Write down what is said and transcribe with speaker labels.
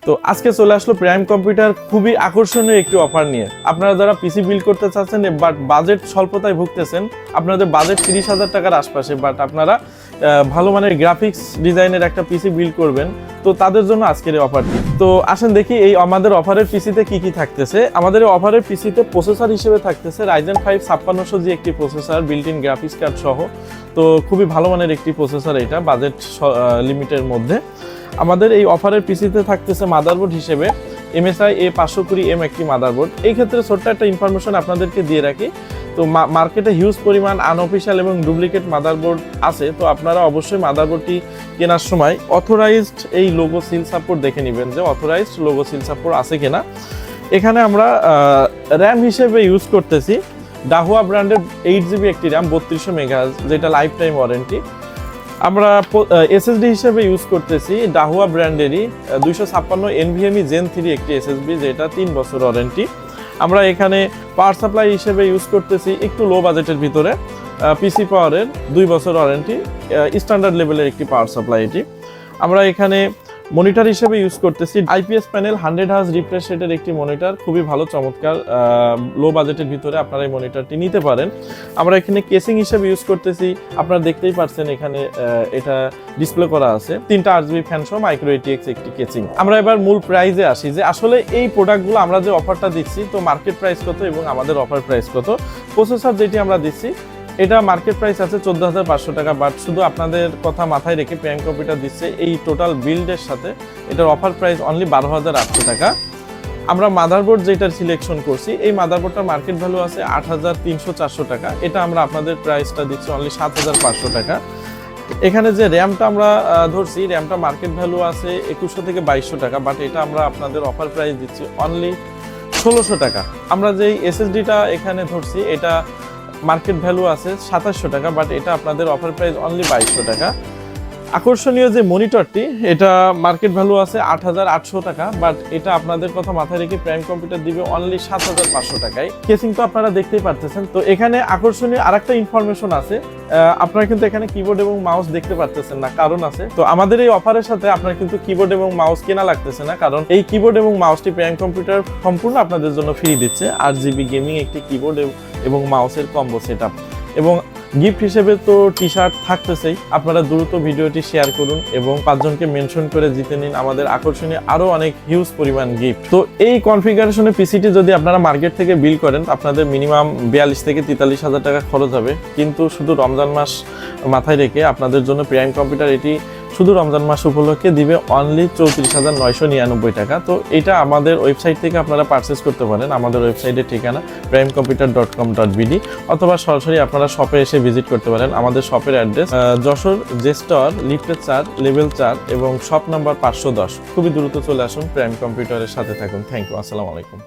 Speaker 1: তো আজকে চলে আসলো প্রাইম কম্পিউটার খুবই আকর্ষণীয় একটি অফার নিয়ে। আপনারা যারা পিসি বিল্ড করতে চাচ্ছেন বাট বাজেট স্বল্পতায় ভুগতেছেন, আপনাদের বাজেট 30,000 টাকার আশপাশে, বাট আপনারা ভালো মানের গ্রাফিক্স ডিজাইনের একটা পিসি বিল্ড করবেন, তো তাদের জন্য আজকের এই অফারটি। তো আসেন দেখি এই আমাদের অফারের পিসিতে কি কি থাকতেছে। আমাদের এই অফারের পিসিতে প্রসেসর হিসেবে থাকতেছে Ryzen 5 5600G একটি processor, built in graphics card সহ। তো খুবই ভালো মানের একটি প্রসেসর, এটা বাজেট লিমিটের মধ্যে। আমাদের এই অফারের পিসিতে থাকতেছে মাদারবোর্ড হিসেবে MSI A520M একটি মাদারবোর্ড। এই ক্ষেত্রে ছোট্ট একটা ইনফরমেশন আপনাদেরকে দিয়ে রাখি, তো মার্কেটে হিউজ পরিমাণ আনঅফিশিয়াল এবং ডুপ্লিকেট মাদারবোর্ড আছে। তো আপনারা অবশ্যই মাদারবোর্ডটি কেনার সময় অথরাইজড এই লোগো সিল সাপোর্ট দেখে নেবেন যে অথরাইজড লোগো সিল সাপোর্ট আছে কিনা। এখানে আমরা র্যাম হিসেবে ইউজ করতেছি ডাহুয়া ব্র্যান্ডের 8GB একটি র্যাম 3200 মেগাহার্জ, যেটা লাইফ টাইম ওয়ারেন্টি। আমরা এসএসডি হিসেবে ইউজ করতেছি ডাহুয়া ব্র্যান্ডেরই 256 NVMe Gen 3 একটি এসএসডি, যেটা 3 বছর ওয়ারেন্টি। আমরা এখানে পাওয়ার সাপ্লাই হিসেবে ইউজ করতেছি একটু লো বাজেটের ভিতরে পিসি পাওয়ারের 2 বছর ওয়ারেন্টি, স্ট্যান্ডার্ড লেভেলের একটি পাওয়ার সাপ্লাই এটি। আমরা এখানে মনিটর হিসেবে ইউজ করতেছি IPS প্যানেল 100 Hz রিফ্রেশ রেটের একটি মনিটর, খুবই ভালো চমৎকার, লো বাজেটের ভিতরে আপনারা এই মনিটরটি নিতে পারেন। আমরা এখানে কেসিং হিসেবে ইউজ করতেছি, আপনারা দেখতেই পাচ্ছেন এখানে এটা ডিসপ্লে করা আছে 3টা RGB ফ্যান সহ মাইক্রো ATX একটি কেসিং। আমরা এবার মূল প্রাইসে আসি যে আসলে এই প্রোডাক্টগুলো আমরা যে অফারটা দিচ্ছি, তো মার্কেট প্রাইস কত এবং আমাদের অফার প্রাইস কত। প্রসেসর যেটি আমরা দিচ্ছি এটা মার্কেট প্রাইস আছে 14,500 টাকা, বাট শুধু আপনাদের কথা মাথায় রেখে প্রাইম কম্পিউটার দিচ্ছে এই টোটাল বিল্ডের সাথে এটার অফার প্রাইস অনলি 12,800 টাকা। আমরা মাদারবোর্ড যেটার সিলেকশন করছি, এই মাদারবোর্ডটার মার্কেট ভ্যালু আছে 8,300-400 টাকা, এটা আমরা আপনাদের প্রাইসটা দিচ্ছি অনলি 7,500 টাকা। এখানে যে র্যামটা আমরা ধরছি, র্যামটা মার্কেট ভ্যালু আছে 2100 থেকে 2200 টাকা, বাট এটা আমরা আপনাদের অফার প্রাইস দিচ্ছি অনলি 1600 টাকা। আমরা যেই এসএসডিটা এখানে ধরছি এটা মার্কেট ভ্যালু আছে 2700 টাকা, বাট এটা আপনাদের অফার প্রাইস অনলি 2200 টাকা। আকর্ষণীয় যে মনিটরটি, এটা মার্কেট ভ্যালু আছে 8,800 টাকা, বাট এটা আপনাদের কথা মাথায় রেখে প্রাইম কম্পিউটার দিবে অনলি 7,500 টাকায়। কেসিং তো আপনারা দেখতেই পারতেছেন। তো এখানে আকর্ষণীয় আরেকটা ইনফরমেশন আছে, আপনারা কিন্তু এখানে কিবোর্ড এবং মাউস দেখতে পারতেছেন না, কারণ আছে। তো আমাদের এই অফারের সাথে আপনার কিন্তু কিবোর্ড এবং মাউস কেনা লাগতেছে না, কারণ এই কিবোর্ড এবং মাউসটি প্রাইম কম্পিউটার সম্পূর্ণ আপনাদের জন্য ফ্রি দিচ্ছে। 8GB গেমিং একটি কিবোর্ড এবং মাউসের কম্বো সেটআপ, এবং গিফট হিসেবে তো টি শার্ট থাকতেছেই। আপনারা দ্রুত ভিডিওটি শেয়ার করুন এবং 5 জনকে মেনশন করে জিতে নিন আমাদের আকর্ষণীয় আরো অনেক হিউজ পরিমাণ গিফট। তো এই কনফিগারেশনে পিসিটি যদি আপনারা মার্কেট থেকে বিল করেন, আপনাদের মিনিমাম 42 থেকে 43,000 টাকা খরচ হবে, কিন্তু শুধু রমজান মাস মাথায় রেখে আপনাদের জন্য প্রাইম কম্পিউটার এটি শুধু রমজান মাস উপলক্ষে দিবে অনলি 34,999 টাকা। তো এটা আমাদের ওয়েবসাইট থেকে আপনারা পারচেস করতে পারেন। আমাদের ওয়েবসাইটের ঠিকানা primecomputer.com.bd, অথবা সরাসরি আপনারা শপে এসে ভিজিট করতে পারেন। আমাদের শপের অ্যাড্রেস যশোর জেস্টর লিফটেড 4 লেভেল 4 এবং শপ নাম্বার 510। খুবই দ্রুত চলে আসুন, প্রাইম কম্পিউটারের সাথে থাকুন। থ্যাংক ইউ, আসসালামু আলাইকুম।